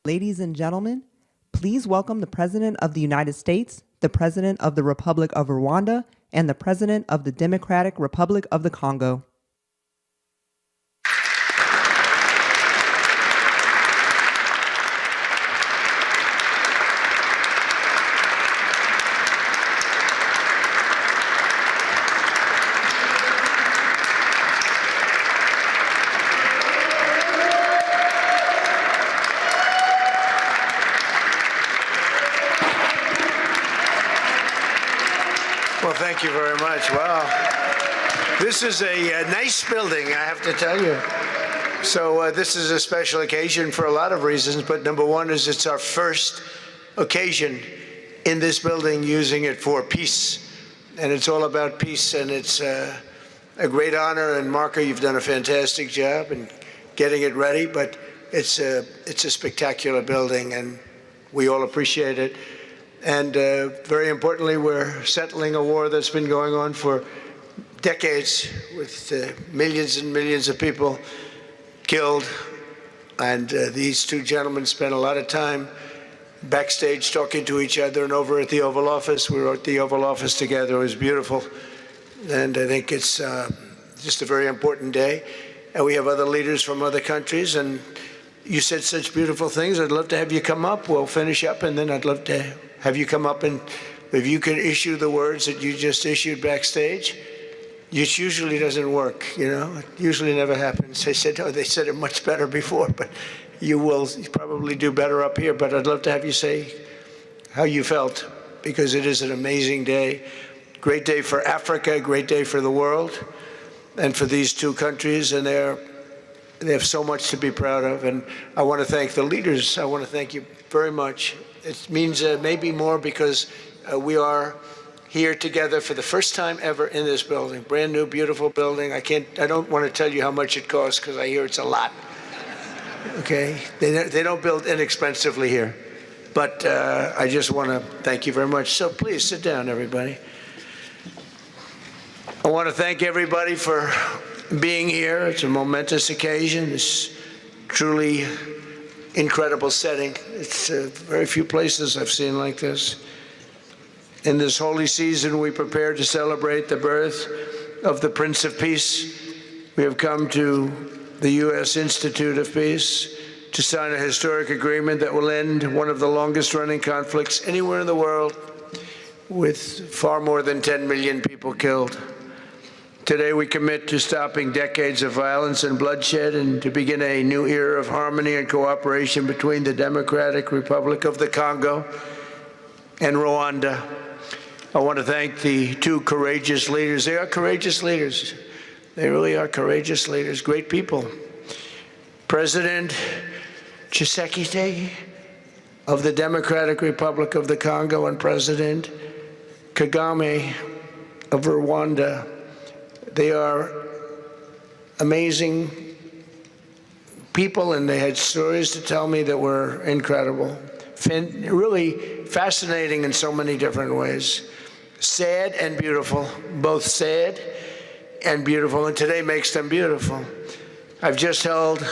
Ladies and gentlemen, please welcome the President of the United States, the President of the Republic of Rwanda, and the President of the Democratic Republic of the Congo. Well, thank you very much. Wow. This is a nice building, I have to tell you. So this is a special occasion for a lot of reasons, but number one is it's our first occasion in this building using it for peace. And it's all about peace, and it's a great honor. And Marco, you've done a fantastic job in getting it ready, but it's a spectacular building, and we all appreciate it. And very importantly, we're settling a war that's been going on for decades with millions and millions of people killed. And these two gentlemen spent a lot of time backstage talking to each other, and over at the Oval Office. We were at the Oval Office together. It was beautiful. And I think it's just a very important day. And we have other leaders from other countries. And you said such beautiful things. I'd love to have you come up. We'll finish up, and then I'd love to have you come up, and if you can issue the words that you just issued backstage. It usually doesn't work, you know. It usually never happens. They said it much better before, but you will probably do better up here. But I'd love to have you say how you felt, because it is an amazing day. Great day for Africa, great day for the world, and for these two countries, and they have so much to be proud of. And I want to thank the leaders. I want to thank you very much. It means maybe more because we are here together for the first time ever in this building. Brand new, beautiful building. I don't want to tell you how much it costs, because I hear it's a lot. Okay? They don't build inexpensively here. But I just want to thank you very much. So please sit down, everybody. I want to thank everybody for being here. It's a momentous occasion. It's truly incredible setting. It's very few places I've seen like this. In this holy season, we prepare to celebrate the birth of the Prince of Peace. We have come to the U.S. Institute of Peace to sign a historic agreement that will end one of the longest-running conflicts anywhere in the world, with far more than 10 million people killed. Today, we commit to stopping decades of violence and bloodshed and to begin a new era of harmony and cooperation between the Democratic Republic of the Congo and Rwanda. I want to thank the two courageous leaders. They are courageous leaders. They really are courageous leaders, great people. President Tshisekedi of the Democratic Republic of the Congo and President Kagame of Rwanda. They are amazing people, and they had stories to tell me that were incredible. Really fascinating in so many different ways. Sad and beautiful, both sad and beautiful, and today makes them beautiful. I've just held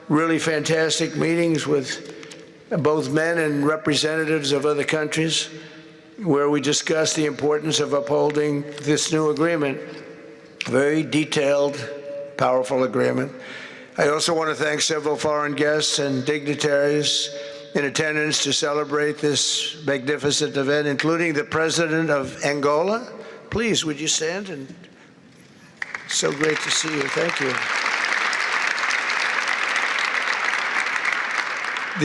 really fantastic meetings with both men and representatives of other countries, where we discussed the importance of upholding this new agreement. Very detailed, powerful agreement. I also want to thank several foreign guests and dignitaries in attendance to celebrate this magnificent event, including the President of Angola. Please, would you stand? And so great to see you. Thank you.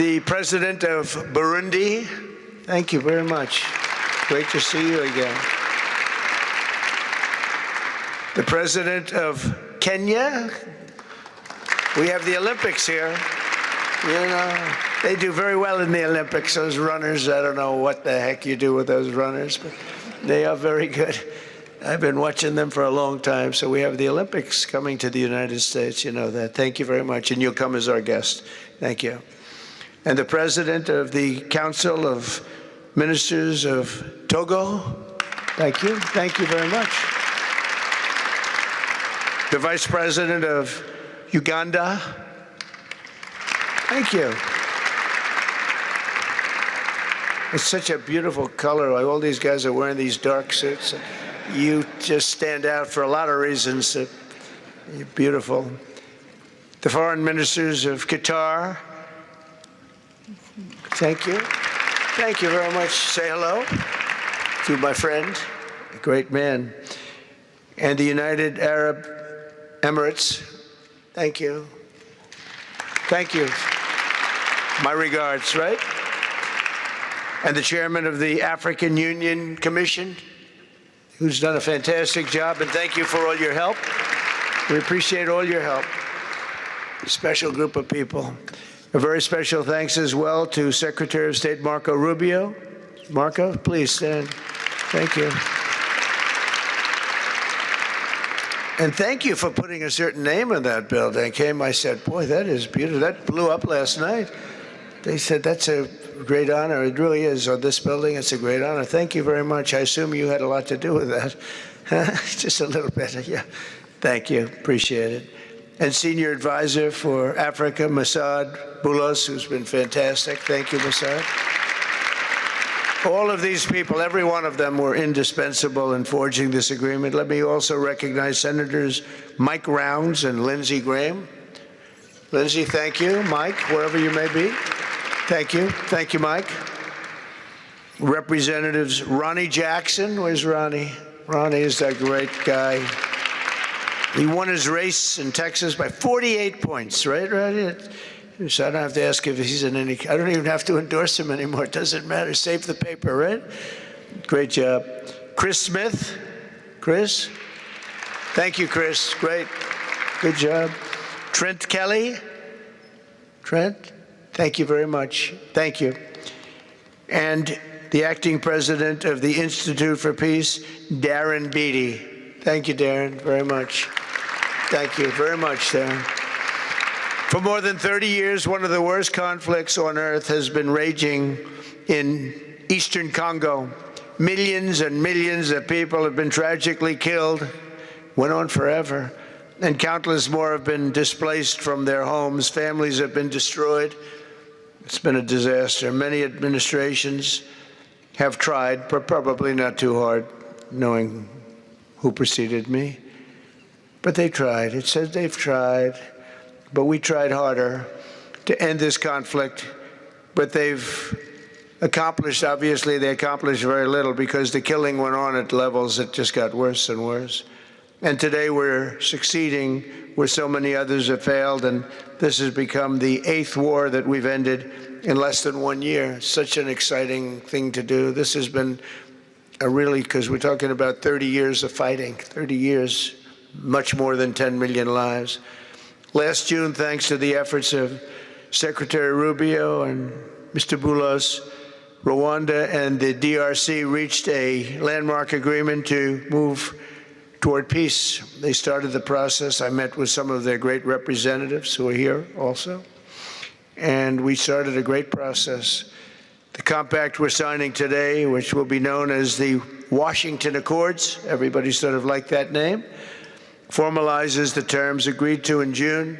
The President of Burundi. Thank you very much. Great to see you again. The President of Kenya. We have the Olympics here. You know, they do very well in the Olympics, those runners. I don't know what the heck you do with those runners, but they are very good. I've been watching them for a long time. So we have the Olympics coming to the United States. You know that. Thank you very much. And you'll come as our guest. Thank you. And the President of the Council of Ministers of Togo. Thank you. Thank you very much. The Vice President of Uganda. Thank you. It's such a beautiful color. Like all these guys are wearing these dark suits. You just stand out for a lot of reasons. You're beautiful. The foreign ministers of Qatar, thank you. Thank you very much. Say hello to my friend, a great man. And the United Arab Emirates, thank you. Thank you. My regards, right? And the chairman of the African Union Commission, who's done a fantastic job, and thank you for all your help. We appreciate all your help. A special group of people. A very special thanks as well to Secretary of State Marco Rubio. Marco, please stand. Thank you. And thank you for putting a certain name on that building. I said, boy, that is beautiful. That blew up last night. They said, that's a great honor. It really is. On this building, it's a great honor. Thank you very much. I assume you had a lot to do with that. Just a little bit, yeah. Thank you. Appreciate it. And Senior Advisor for Africa, Masad Boulos, who's been fantastic. Thank you, Masad. All of these people, every one of them were indispensable in forging this agreement. Let me also recognize Senators Mike Rounds and Lindsey Graham. Lindsey, thank you. Mike, wherever you may be. Thank you. Thank you, Mike. Representatives Ronnie Jackson. Where's Ronnie? Ronnie is that great guy. He won his race in Texas by 48 points, right, Ronnie? So I don't have to ask if he's in any, I don't even have to endorse him anymore. It doesn't matter. Save the paper, right? Great job. Chris Smith. Chris? Thank you, Chris. Great. Good job. Trent Kelly. Trent? Thank you very much. Thank you. And the acting president of the Institute for Peace, Darren Beatty. Thank you, Darren, very much. Thank you very much, Darren. For more than 30 years, one of the worst conflicts on earth has been raging in eastern Congo. Millions and millions of people have been tragically killed, went on forever, and countless more have been displaced from their homes. Families have been destroyed. It's been a disaster. Many administrations have tried, but probably not too hard, knowing who preceded me. But they tried. It says they've tried. But we tried harder to end this conflict. But they've accomplished, obviously, they accomplished very little because the killing went on at levels that just got worse and worse. And today we're succeeding where so many others have failed. And this has become the 8th war that we've ended in less than 1 year. Such an exciting thing to do. This has been a really, because we're talking about 30 years of fighting, 30 years, much more than 10 million lives. Last June, thanks to the efforts of Secretary Rubio and Mr. Boulos, Rwanda and the DRC reached a landmark agreement to move toward peace. They started the process. I met with some of their great representatives who are here also. And we started a great process. The compact we're signing today, which will be known as the Washington Accords, everybody sort of liked that name, formalizes the terms agreed to in June,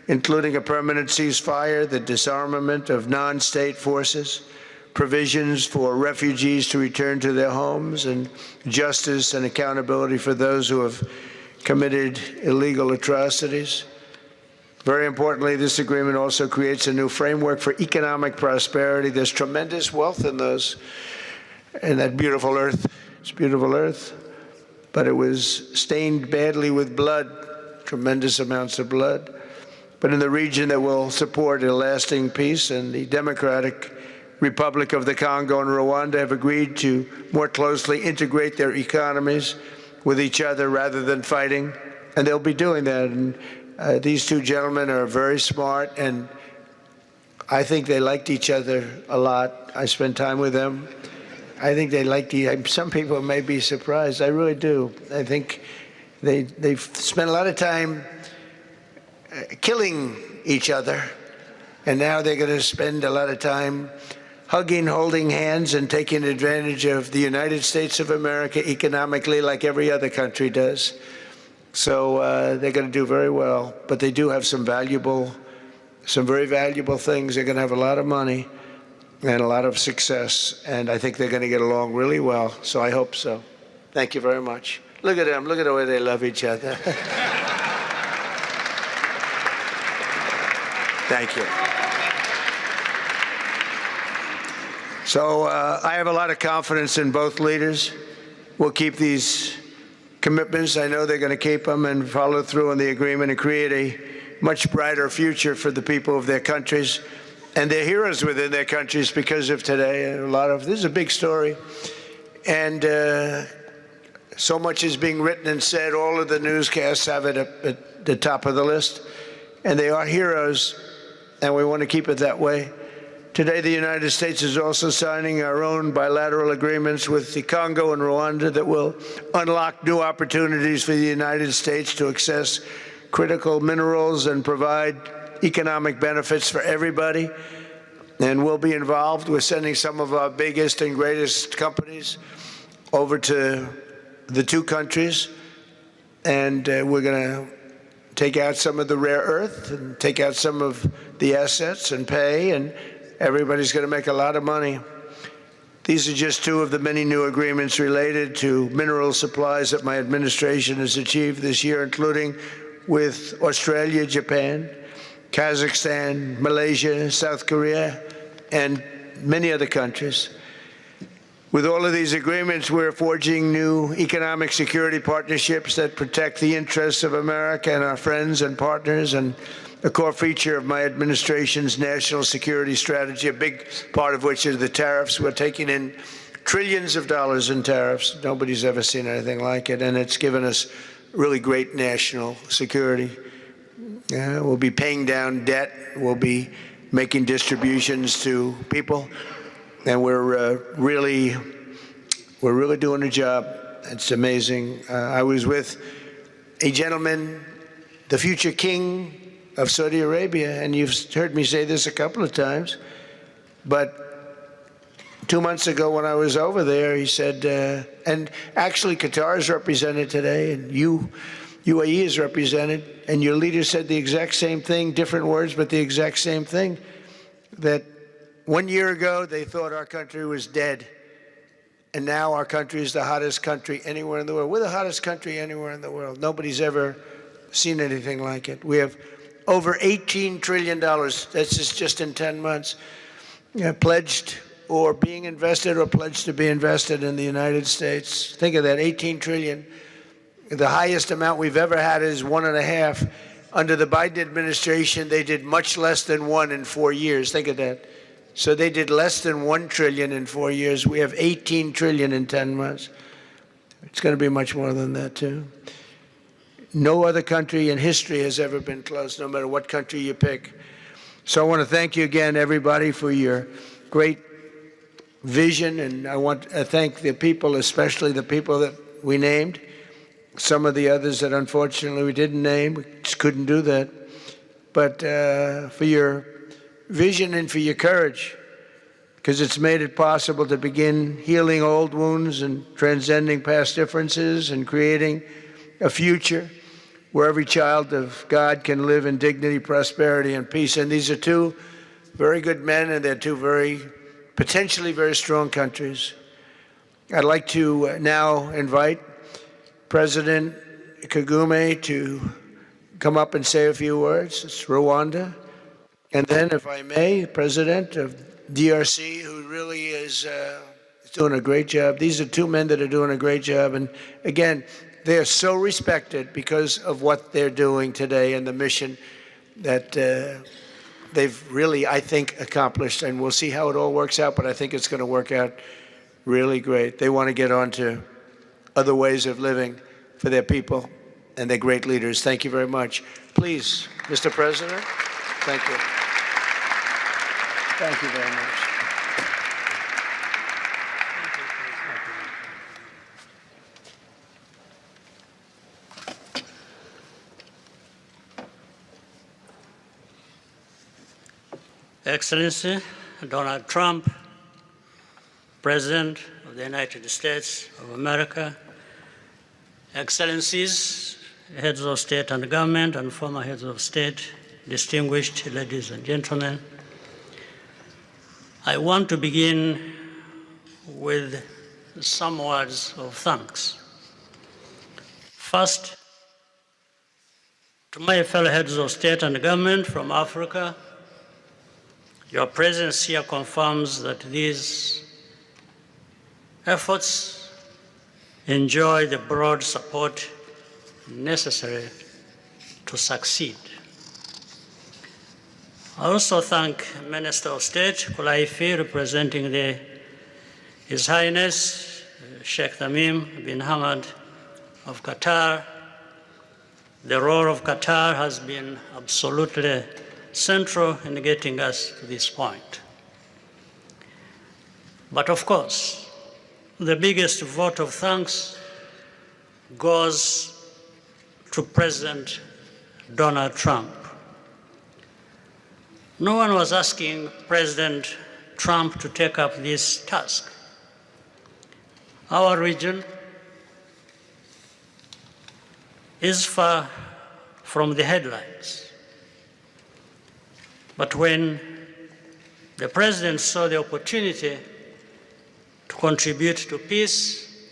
including a permanent ceasefire, the disarmament of non-state forces, provisions for refugees to return to their homes, and justice and accountability for those who have committed illegal atrocities. Very importantly, this agreement also creates a new framework for economic prosperity. There's tremendous wealth in that beautiful earth. It's beautiful earth. But it was stained badly with blood, tremendous amounts of blood. But in the region that will support a lasting peace, and the Democratic Republic of the Congo and Rwanda have agreed to more closely integrate their economies with each other rather than fighting, and they'll be doing that. And these two gentlemen are very smart, and I think they liked each other a lot. I spent time with them. I think they like some people may be surprised. I really do. I think they've spent a lot of time killing each other, and now they're going to spend a lot of time hugging, holding hands, and taking advantage of the United States of America economically like every other country does. So they're going to do very well. But they do have some very valuable things. They're going to have a lot of money. and a lot of success. And I think they're going to get along really well, so I hope so. Thank you very much. Look at them. Look at the way they love each other. Thank you. So I have a lot of confidence in both leaders. We'll keep these commitments. I know they're going to keep them and follow through on the agreement and create a much brighter future for the people of their countries. And they're heroes within their countries because of today. This is a big story. And so much is being written and said. All of the newscasts have it at the top of the list. And they are heroes, and we want to keep it that way. Today, the United States is also signing our own bilateral agreements with the Congo and Rwanda that will unlock new opportunities for the United States to access critical minerals and provide economic benefits for everybody. And we'll be involved. We're sending some of our biggest and greatest companies over to the two countries, and we're going to take out some of the rare earth and take out some of the assets and pay, and everybody's going to make a lot of money. These are just two of the many new agreements related to mineral supplies that my administration has achieved this year, including with Australia, Japan, Kazakhstan, Malaysia, South Korea, and many other countries. With all of these agreements, we're forging new economic security partnerships that protect the interests of America and our friends and partners, and a core feature of my administration's national security strategy, a big part of which is the tariffs. We're taking in trillions of dollars in tariffs. Nobody's ever seen anything like it, and it's given us really great national security. We'll be paying down debt. We'll be making distributions to people, and we're really doing a job. It's amazing. I was with a gentleman, the future king of Saudi Arabia, and you've heard me say this a couple of times, but 2 months ago when I was over there, he said, and actually Qatar is represented today, and UAE is represented, and your leader said the exact same thing, different words, but the exact same thing, that 1 year ago they thought our country was dead, and now our country is the hottest country anywhere in the world. We're the hottest country anywhere in the world. Nobody's ever seen anything like it. We have over $18 trillion, that's just in 10 months, pledged or being invested or pledged to be invested in the United States. Think of that, 18 trillion. The highest amount we've ever had is 1.5. Under the Biden administration, they did much less than 1 in 4 years. Think of that. So they did less than 1 trillion in 4 years. We have 18 trillion in 10 months. It's going to be much more than that, too. No other country in history has ever been close, no matter what country you pick. So I want to thank you again, everybody, for your great vision, and I want to thank the people, especially the people that we named. Some of the others that unfortunately we didn't name, we just couldn't do that. But for your vision and for your courage, because it's made it possible to begin healing old wounds and transcending past differences and creating a future where every child of God can live in dignity, prosperity, and peace. And these are two very good men, and they're two potentially very strong countries. I'd like to now invite President Kagame to come up and say a few words. It's Rwanda. And then, if I may, President of DRC, who really is doing a great job. These are two men that are doing a great job. And again, they're so respected because of what they're doing today and the mission that they've really, I think, accomplished. And we'll see how it all works out, but I think it's going to work out really great. They want to get on to other ways of living for their people, and they're great leaders. Thank you very much. Please, Mr. President. Thank you. Thank you very much. Excellency Donald Trump, President of the United States of America, Excellencies, heads of state and government, and former heads of state, distinguished ladies and gentlemen, I want to begin with some words of thanks. First, to my fellow heads of state and government from Africa, your presence here confirms that these efforts enjoy the broad support necessary to succeed. I also thank Minister of State Kulaifi, representing His Highness Sheikh Tamim bin Hamad of Qatar. The role of Qatar has been absolutely central in getting us to this point. But of course, the biggest vote of thanks goes to President Donald Trump. No one was asking President Trump to take up this task. Our region is far from the headlines. But when the President saw the opportunity to contribute to peace,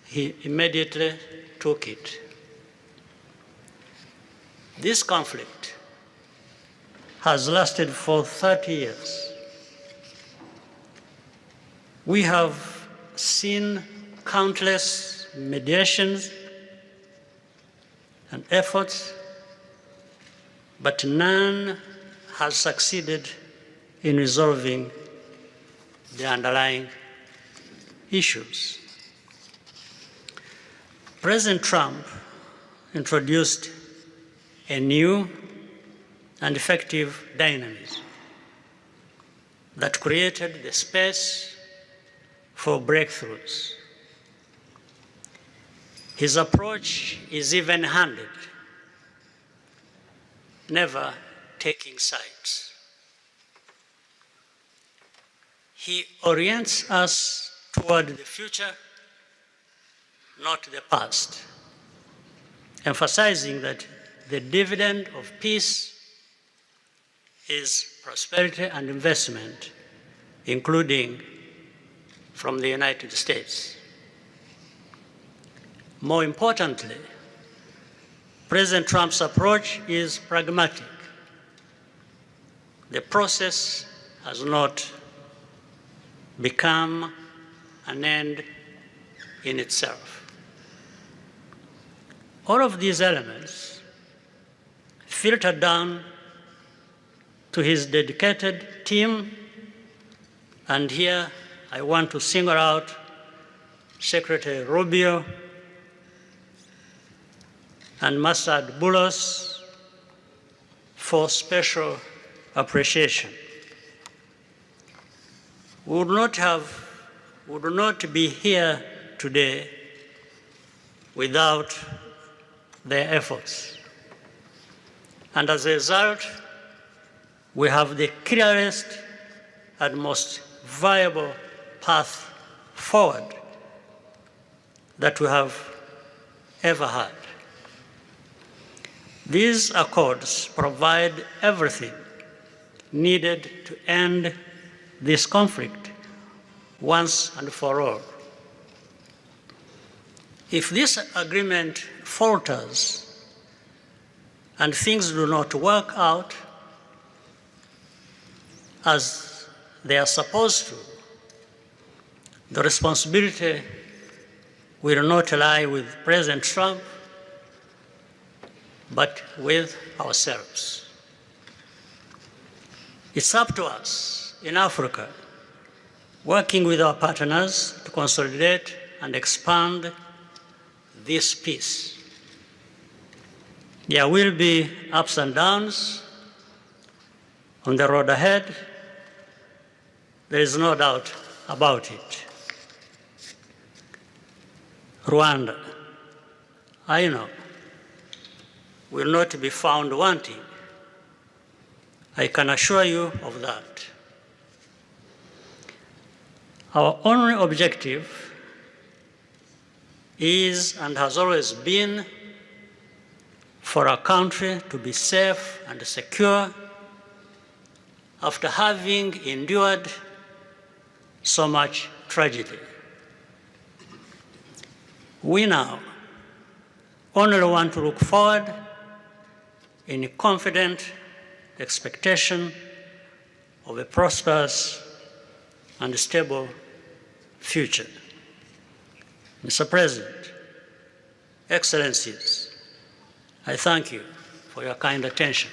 he immediately took it. This conflict has lasted for 30 years. We have seen countless mediations and efforts, but none has succeeded in resolving the underlying issues. President Trump introduced a new and effective dynamism that created the space for breakthroughs. His approach is even-handed, never taking sides. He orients us toward the future, not the past, emphasizing that the dividend of peace is prosperity and investment, including from the United States. More importantly, President Trump's approach is pragmatic. The process has not become an end in itself. All of these elements filter down to his dedicated team, and here I want to single out Secretary Rubio and Masad Boulos for special appreciation. We would not be here today without their efforts. And as a result, we have the clearest and most viable path forward that we have ever had. These accords provide everything needed to end this conflict once and for all. If this agreement falters and things do not work out as they are supposed to, the responsibility will not lie with President Trump, but with ourselves. It's up to us in Africa, working with our partners to consolidate and expand this peace. There will be ups and downs on the road ahead. There is no doubt about it. Rwanda, I know, will not be found wanting. I can assure you of that. Our only objective is and has always been for our country to be safe and secure after having endured so much tragedy. We now only want to look forward in confident expectation of a prosperous and stable future. Mr. President, Excellencies, I thank you for your kind attention.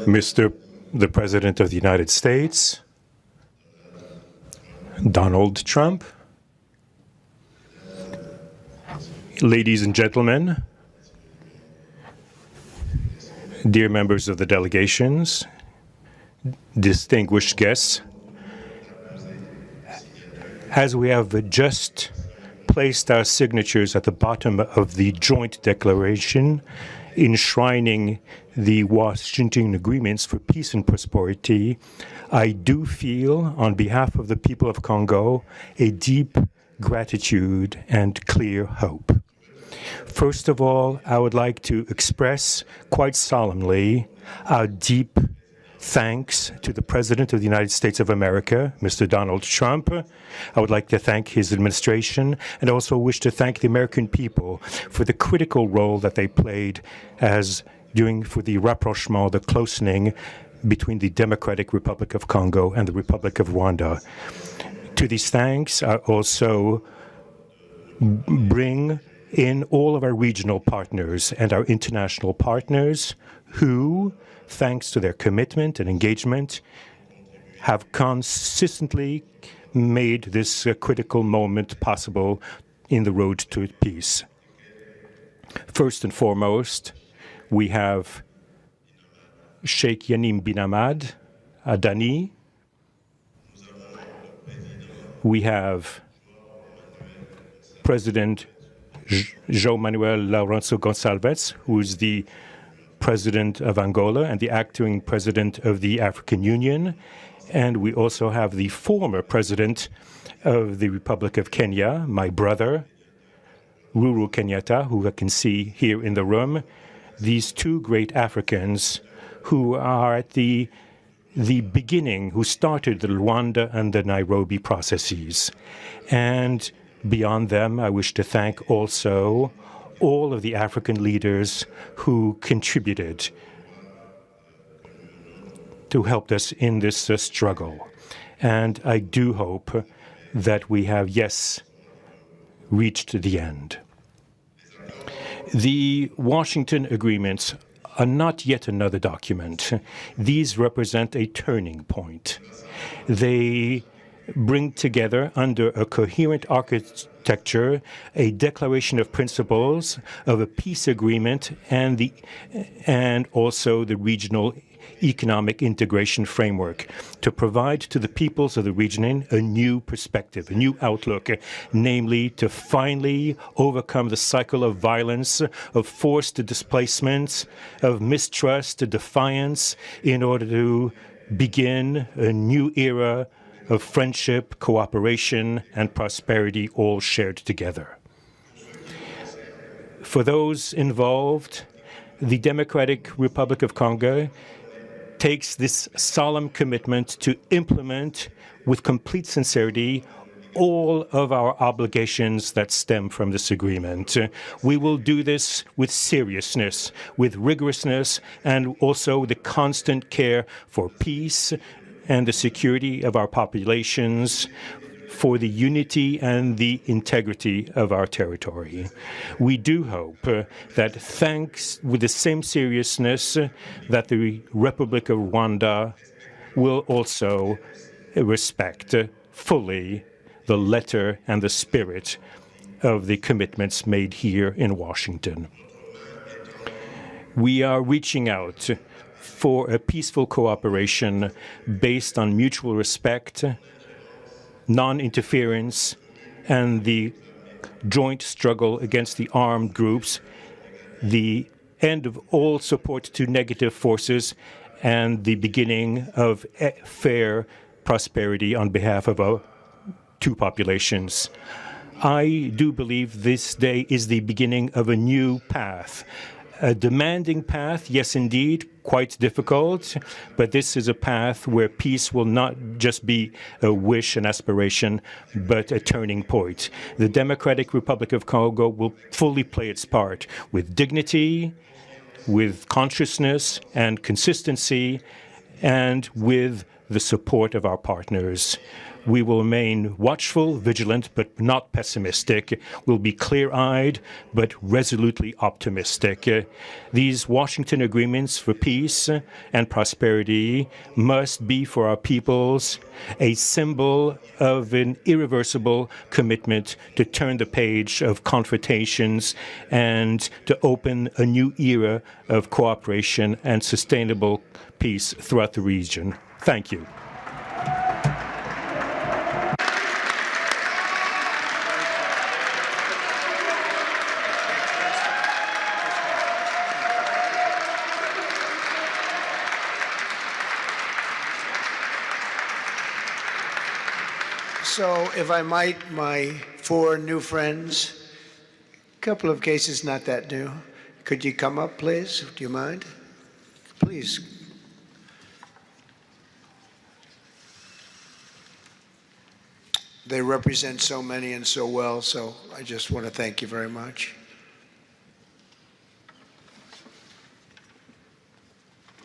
Mr. the President of the United States, Donald Trump, ladies and gentlemen, dear members of the delegations, distinguished guests, as we have just placed our signatures at the bottom of the joint declaration enshrining the Washington agreements for peace and prosperity, I do feel, on behalf of the people of Congo, a deep gratitude and clear hope. First of all, I would like to express quite solemnly our deep thanks to the President of the United States of America, Mr. Donald Trump. I would like to thank his administration and also wish to thank the American people for the critical role that they played for the rapprochement, the closening between the Democratic Republic of Congo and the Republic of Rwanda. To these thanks, I also bring in all of our regional partners and our international partners who, thanks to their commitment and engagement, have consistently made this critical moment possible in the road to peace. First and foremost, we have Sheikh Yanim bin Ahmad Adani. We have President João Manuel Lourenço Gonçalves, who is the President of Angola and the acting President of the African Union. And we also have the former President of the Republic of Kenya, my brother, Uhuru Kenyatta, who I can see here in the room. These two great Africans who are at the beginning, who started the Rwanda and the Nairobi processes. And beyond them, I wish to thank also all of the African leaders who contributed to help us in this struggle. And I do hope that we have, yes, reached the end. The Washington agreements are not yet another document. These represent a turning point. They bring together under a coherent architecture a declaration of principles of a peace agreement and also the regional economic integration framework to provide to the peoples of the region a new perspective, a new outlook, namely to finally overcome the cycle of violence, of forced displacements, of mistrust, defiance, in order to begin a new era of friendship, cooperation, and prosperity all shared together. For those involved, the Democratic Republic of Congo takes this solemn commitment to implement with complete sincerity all of our obligations that stem from this agreement. We will do this with seriousness, with rigorousness, and also the constant care for peace and the security of our populations, for the unity and the integrity of our territory. We do hope that thanks with the same seriousness that the Republic of Rwanda will also respect fully the letter and the spirit of the commitments made here in Washington. We are reaching out for a peaceful cooperation based on mutual respect, non-interference, and the joint struggle against the armed groups, the end of all support to negative forces, and the beginning of fair prosperity on behalf of our two populations. I do believe this day is the beginning of a new path. A demanding path, yes, indeed, quite difficult, but this is a path where peace will not just be a wish, an aspiration, but a turning point. The Democratic Republic of Congo will fully play its part with dignity, with consciousness and consistency, and with the support of our partners. We will remain watchful, vigilant, but not pessimistic. We'll be clear-eyed, but resolutely optimistic. These Washington agreements for peace and prosperity must be for our peoples a symbol of an irreversible commitment to turn the page of confrontations and to open a new era of cooperation and sustainable peace throughout the region. Thank you. So, if I might, my four new friends, a couple of cases not that new. Could you come up, please? Do you mind? Please. They represent so many and so well, so I just want to thank you very much.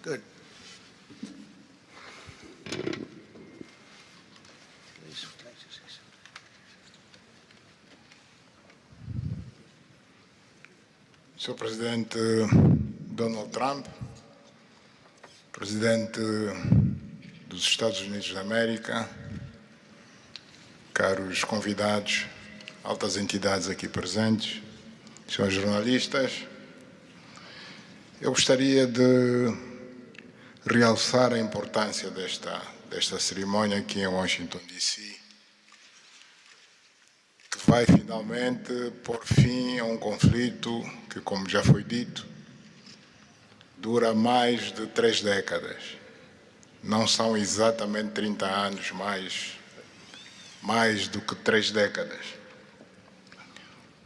Good. Sr. Presidente Donald Trump, Presidente dos Estados Unidos da América, caros convidados, altas entidades aqui presentes, senhores jornalistas, eu gostaria de realçar a importância desta cerimônia aqui em Washington, D.C., que vai finalmente pôr fim a um conflito que, como já foi dito, dura mais de 3 décadas. Não são exatamente 30 anos, mais do que 3 décadas.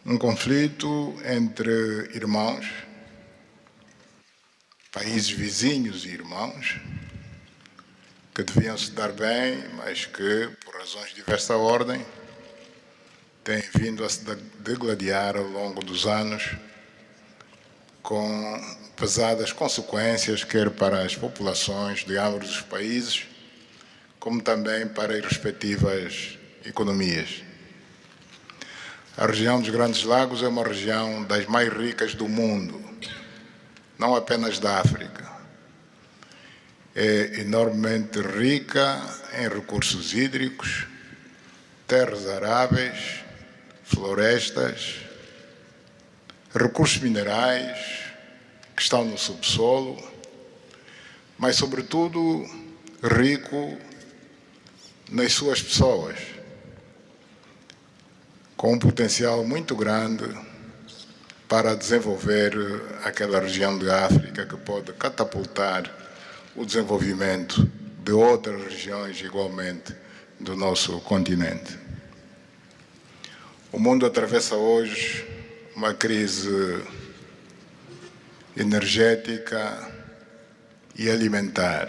Um conflito entre irmãos, países vizinhos e irmãos, que deviam se dar bem, mas que, por razões de diversa ordem, têm vindo a se degladiar ao longo dos anos, com pesadas consequências, quer para as populações de ambos os países, como também para as respectivas economias. A região dos Grandes Lagos é uma região das mais ricas do mundo, não apenas da África. É enormemente rica em recursos hídricos, terras aráveis, florestas, recursos minerais que estão no subsolo, mas, sobretudo, rico nas suas pessoas, com um potencial muito grande para desenvolver aquela região de África que pode catapultar o desenvolvimento de outras regiões igualmente do nosso continente. O mundo atravessa hoje uma crise energética e alimentar.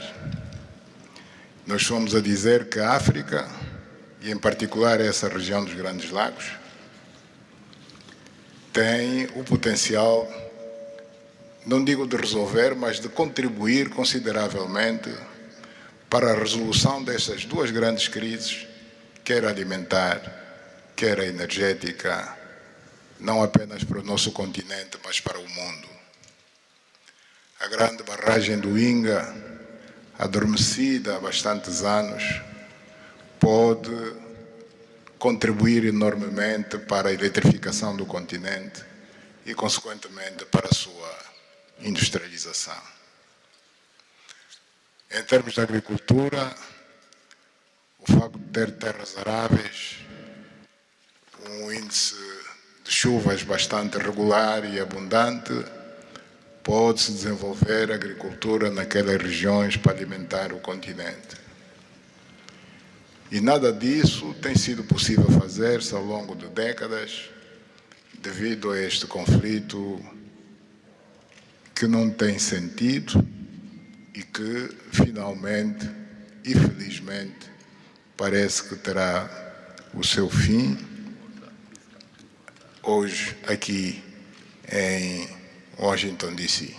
Nós fomos a dizer que a África, e em particular essa região dos Grandes Lagos, tem o potencial, não digo de resolver, mas de contribuir consideravelmente para a resolução dessas duas grandes crises, quer alimentar, quer a energética, não apenas para o nosso continente, mas para o mundo. A grande barragem do Inga, adormecida há bastantes anos, pode contribuir enormemente para a eletrificação do continente e, consequentemente, para a sua industrialização. Em termos de agricultura, o facto de ter terras aráveis, um índice de chuvas bastante regular e abundante, pode-se desenvolver agricultura naquelas regiões para alimentar o continente. E nada disso tem sido possível fazer-se ao longo de décadas, devido a este conflito que não tem sentido e que, finalmente e felizmente, parece que terá o seu fim hoje aqui em Washington, D.C.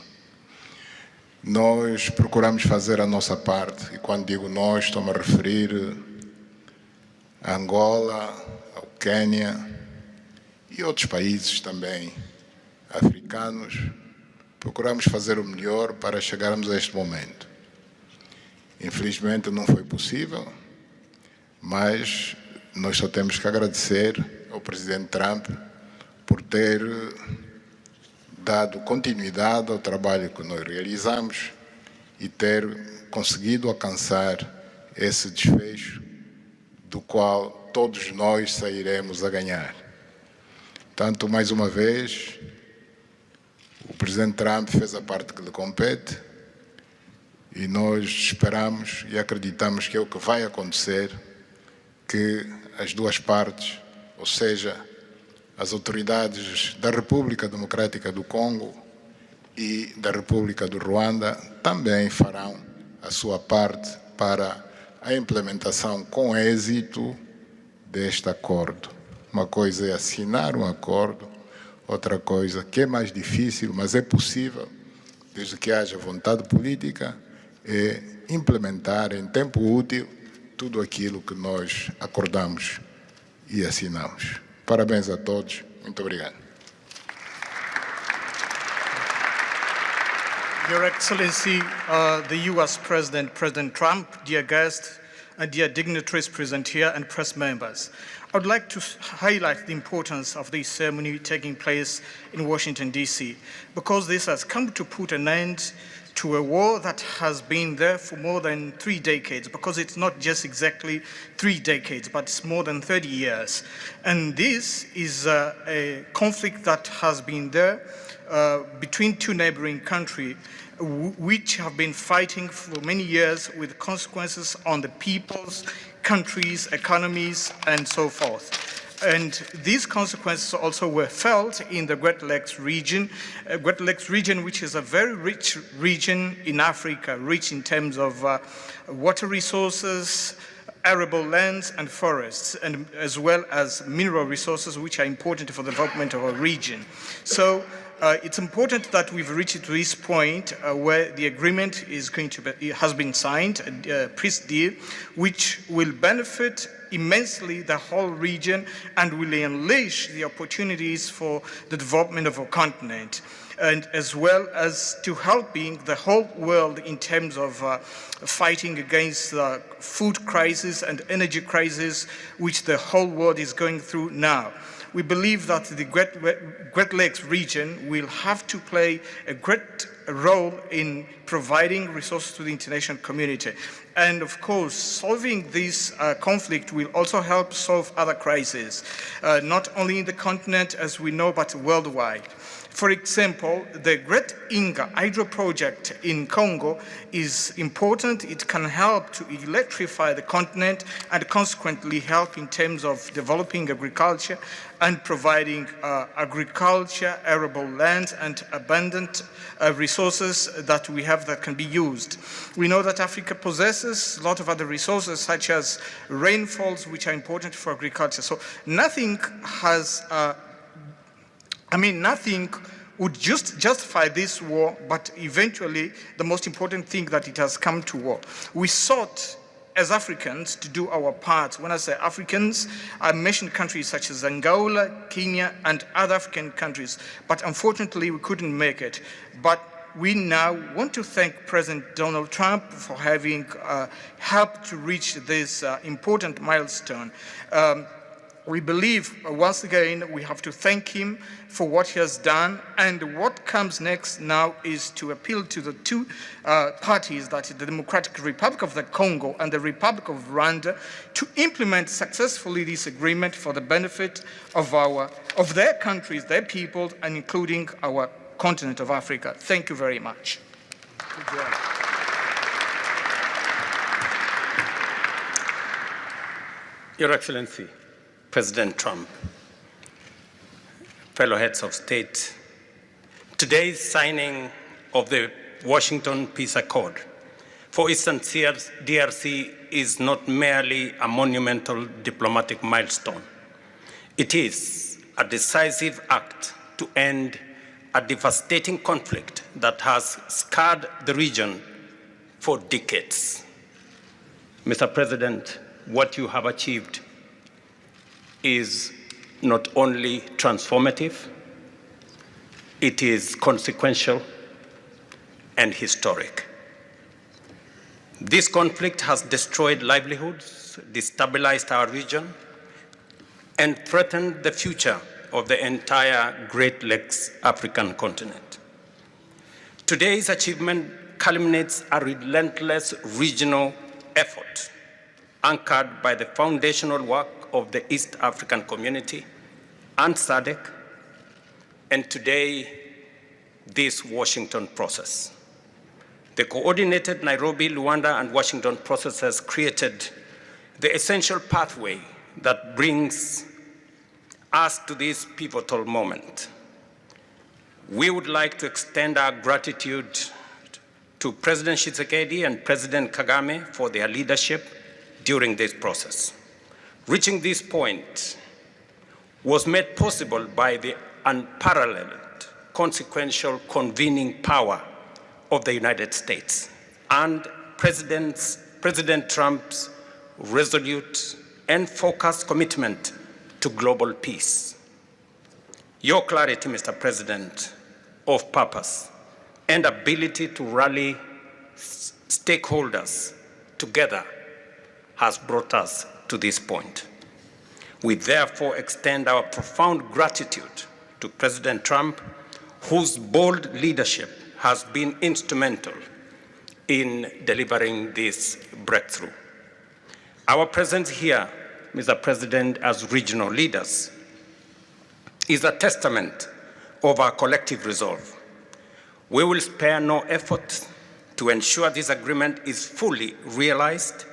Nós procuramos fazer a nossa parte, e quando digo nós, estou-me a referir a Angola, ao Quênia e outros países também africanos. Procuramos fazer o melhor para chegarmos a este momento. Infelizmente não foi possível, mas nós só temos que agradecer ao presidente Trump por ter dado continuidade ao trabalho que nós realizamos e ter conseguido alcançar esse desfecho do qual todos nós sairemos a ganhar. Portanto, mais uma vez, o presidente Trump fez a parte que lhe compete e nós esperamos e acreditamos que é o que vai acontecer, que as duas partes, ou seja, as autoridades da República Democrática do Congo e da República do Ruanda também farão a sua parte para a implementação com êxito deste acordo. Uma coisa é assinar um acordo, outra coisa que é mais difícil, mas é possível, desde que haja vontade política, é implementar em tempo útil tudo aquilo que nós acordamos e assinamos. Parabéns a todos. Muito obrigado. Your Excellency, the U.S. President, President Trump, dear guests, and dear dignitaries present here and press members. I would like to highlight the importance of this ceremony taking place in Washington, D.C., because this has come to put an end to a war that has been there for more than 3 decades, because it's not just exactly 3 decades, but it's more than 30 years. And this is a conflict that has been there between two neighboring countries, which have been fighting for many years with consequences on the peoples, countries, economies, and so forth. And these consequences also were felt in the Great Lakes region, which is a very rich region in Africa, rich in terms of water resources, arable lands and forests, and as well as mineral resources, which are important for the development of our region. So it's important that we've reached to this point where the agreement is going to be, has been signed, a peace deal, which will benefit immensely the whole region and will unleash the opportunities for the development of our continent, and as well as to helping the whole world in terms of fighting against the food crisis and energy crisis which the whole world is going through now. We believe that the Great Lakes region will have to play a great role in providing resources to the international community. And of course, solving this conflict will also help solve other crises, not only in the continent as we know, but worldwide. For example, the Great Inga hydro project in Congo is important. It can help to electrify the continent and consequently help in terms of developing agriculture and providing agriculture, arable land, and abundant resources that we have that can be used. We know that Africa possesses a lot of other resources such as rainfalls, which are important for agriculture. So nothing has nothing would just justify this war, but eventually the most important thing that it has come to war. We sought as Africans to do our part. When I say Africans, I mentioned countries such as Angola, Kenya, and other African countries, but unfortunately we couldn't make it. But we now want to thank President Donald Trump for having helped to reach this important milestone. we believe, once again, we have to thank him for what he has done. And what comes next now is to appeal to the two parties, that is the Democratic Republic of the Congo and the Republic of Rwanda, to implement successfully this agreement for the benefit of their countries, their people, and including our continent of Africa. Thank you very much. Your Excellency, President Trump, fellow heads of state, today's signing of the Washington Peace Accord for Eastern DRC is not merely a monumental diplomatic milestone. It is a decisive act to end a devastating conflict that has scarred the region for decades. Mr. President, what you have achieved is not only transformative, it is consequential and historic. This conflict has destroyed livelihoods, destabilized our region, and threatened the future of the entire Great Lakes African continent. Today's achievement culminates a relentless regional effort anchored by the foundational work of the East African Community and SADC, and today, this Washington process. The coordinated Nairobi, Luanda, and Washington processes created the essential pathway that brings us to this pivotal moment. We would like to extend our gratitude to President Tshisekedi and President Kagame for their leadership during this process. Reaching this point was made possible by the unparalleled consequential convening power of the United States and President Trump's resolute and focused commitment to global peace. Your clarity, Mr. President, of purpose and ability to rally stakeholders together has brought us to this point. We therefore extend our profound gratitude to President Trump, whose bold leadership has been instrumental in delivering this breakthrough. Our presence here, Mr. President, as regional leaders, is a testament of our collective resolve. We will spare no effort to ensure this agreement is fully realized,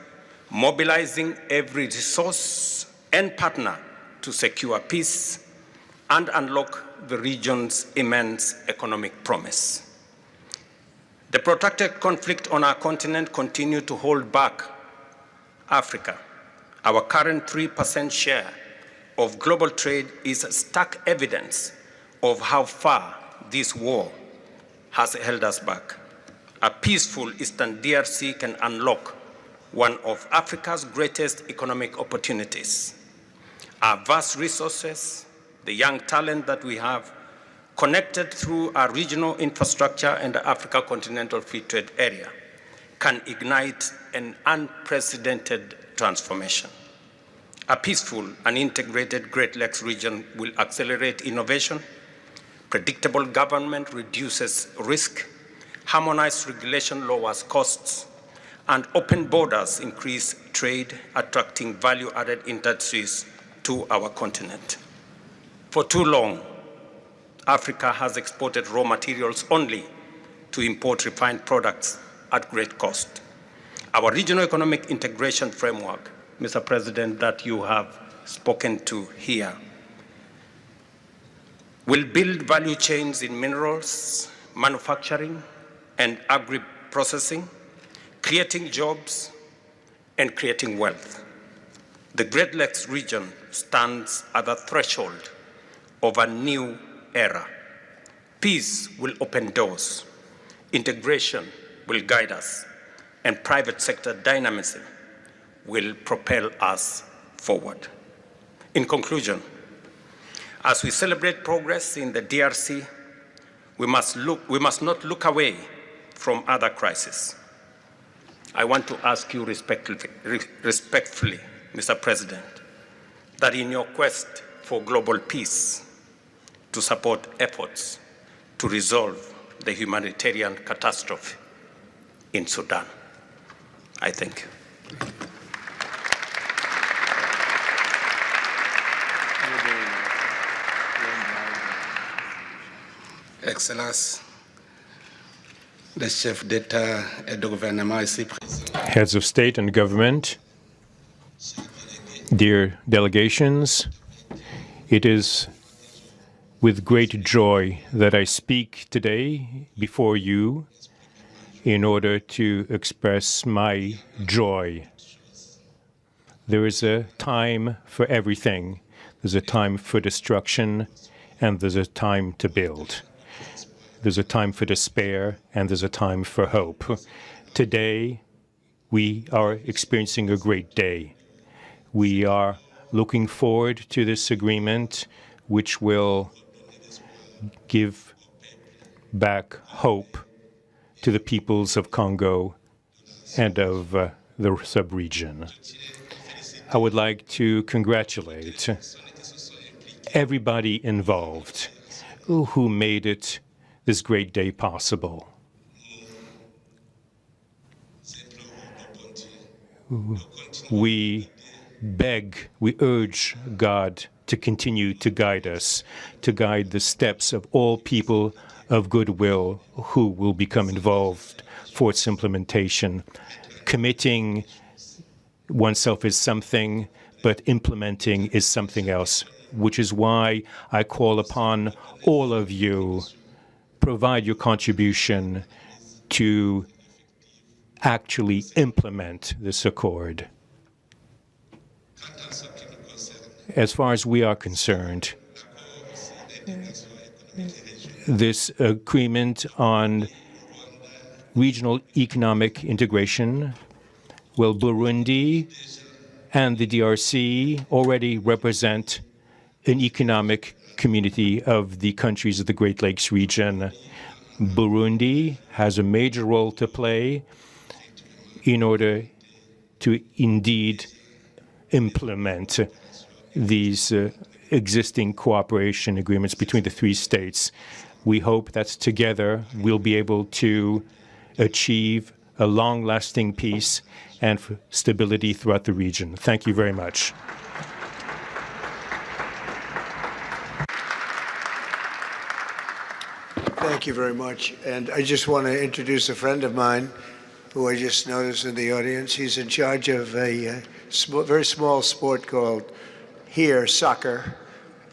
mobilizing every resource and partner to secure peace and unlock the region's immense economic promise. The protracted conflict on our continent continues to hold back Africa. Our current 3% share of global trade is stark evidence of how far this war has held us back. A peaceful Eastern DRC can unlock one of Africa's greatest economic opportunities. Our vast resources, the young talent that we have, connected through our regional infrastructure and the Africa Continental Free Trade Area, can ignite an unprecedented transformation. A peaceful and integrated Great Lakes region will accelerate innovation, predictable government reduces risk, harmonized regulation lowers costs, and open borders increase trade, attracting value-added industries to our continent. For too long, Africa has exported raw materials only to import refined products at great cost. Our regional economic integration framework, Mr. President, that you have spoken to here, will build value chains in minerals, manufacturing, and agri-processing, creating jobs and creating wealth. The Great Lakes region stands at the threshold of a new era. Peace will open doors, integration will guide us, and private sector dynamism will propel us forward. In conclusion, as we celebrate progress in the DRC, we must not look away from other crises. I want to ask you respectfully, Mr. President, that in your quest for global peace, to support efforts to resolve the humanitarian catastrophe in Sudan. I thank you. Excellence, le chef d'État et de gouvernement ici présent. Heads of state and government, dear delegations, it is with great joy that I speak today before you in order to express my joy. There is a time for everything. There's a time for destruction, and there's a time to build. There's a time for despair, and there's a time for hope. Today, we are experiencing a great day. We are looking forward to this agreement, which will give back hope to the peoples of Congo and of the sub-region. I would like to congratulate everybody involved who made it this great day possible. We urge God to continue to guide us, to guide the steps of all people of goodwill who will become involved for its implementation. Committing oneself is something, but implementing is something else, which is why I call upon all of you, provide your contribution to actually implement this accord. As far as we are concerned, this agreement on regional economic integration, well, Burundi and the DRC already represent an economic community of the countries of the Great Lakes region. Burundi has a major role to play in order to indeed implement these existing cooperation agreements between the three states. We hope that together we'll be able to achieve a long-lasting peace and stability throughout the region. Thank you very much. Thank you very much. And I just want to introduce a friend of mine who I just noticed in the audience. He's in charge of a very small sport called here, soccer,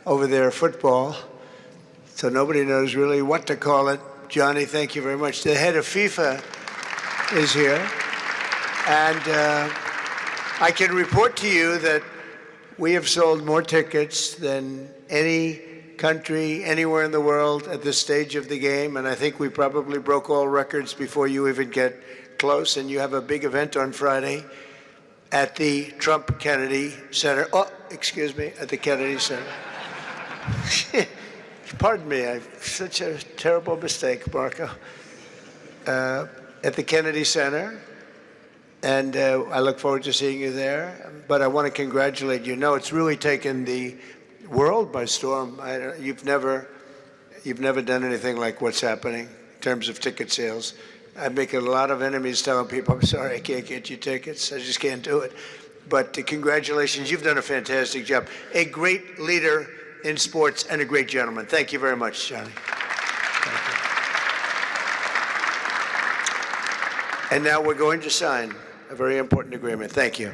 over there, football. So nobody knows really what to call it. Johnny, thank you very much. The head of FIFA is here. And I can report to you that we have sold more tickets than any country anywhere in the world at this stage of the game. And I think we probably broke all records before you even get close. And you have a big event on Friday at the Trump Kennedy Center. Oh, excuse me, at the Kennedy Center. Pardon me, I've such a terrible mistake, Marco. At the Kennedy Center, and I look forward to seeing you there. But I want to congratulate you. No, it's really taken the world by storm. You've never done anything like what's happening in terms of ticket sales. I make a lot of enemies telling people, I'm sorry, I can't get you tickets. I just can't do it. But congratulations, you've done a fantastic job. A great leader in sports and a great gentleman. Thank you very much, Johnny. Thank you. And now we're going to sign a very important agreement. Thank you.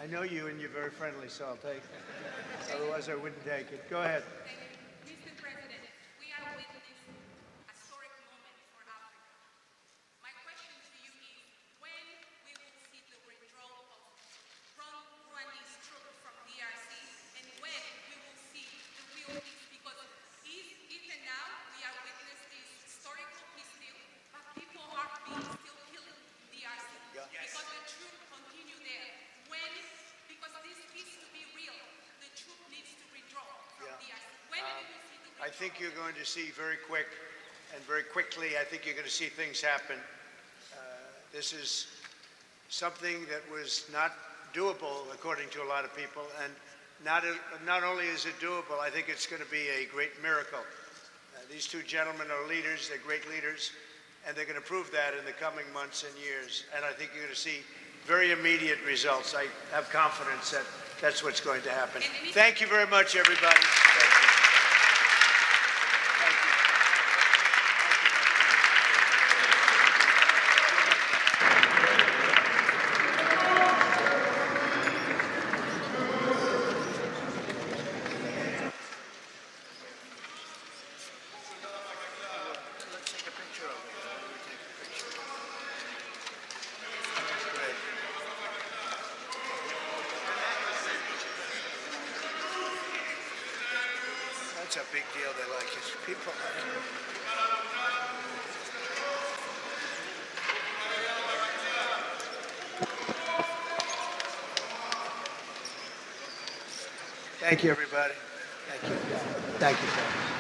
I know you and you're very friendly, so I'll take it. Otherwise, I wouldn't take it. Go ahead. Mr. President, we are witnessing a historic moment for Africa. My question to you is, when we will see the withdrawal of Rwandese troops from DRC, and when we will see the real peace? Because even now, we are witnessing this historical peace deal, but people are being still killed in DRC. Yeah. Because the troops continue there. Because this peace to be real, the troop needs to withdraw from DRC. When will we see the withdrawal? I think you're going to see very quickly, I think you're going to see things happen. This is something that was not doable, according to a lot of people, and not only is it doable, I think it's going to be a great miracle. These two gentlemen are leaders, they're great leaders, and they're going to prove that in the coming months and years. And I think you're going to see very immediate results. I have confidence that that's what's going to happen. Thank you very much, everybody. Thank you. Let's take a picture of it. Why don't we take a picture? That's great. That's a big deal. They like it. People like it. Thank you, everybody. Thank you. Thank you, sir.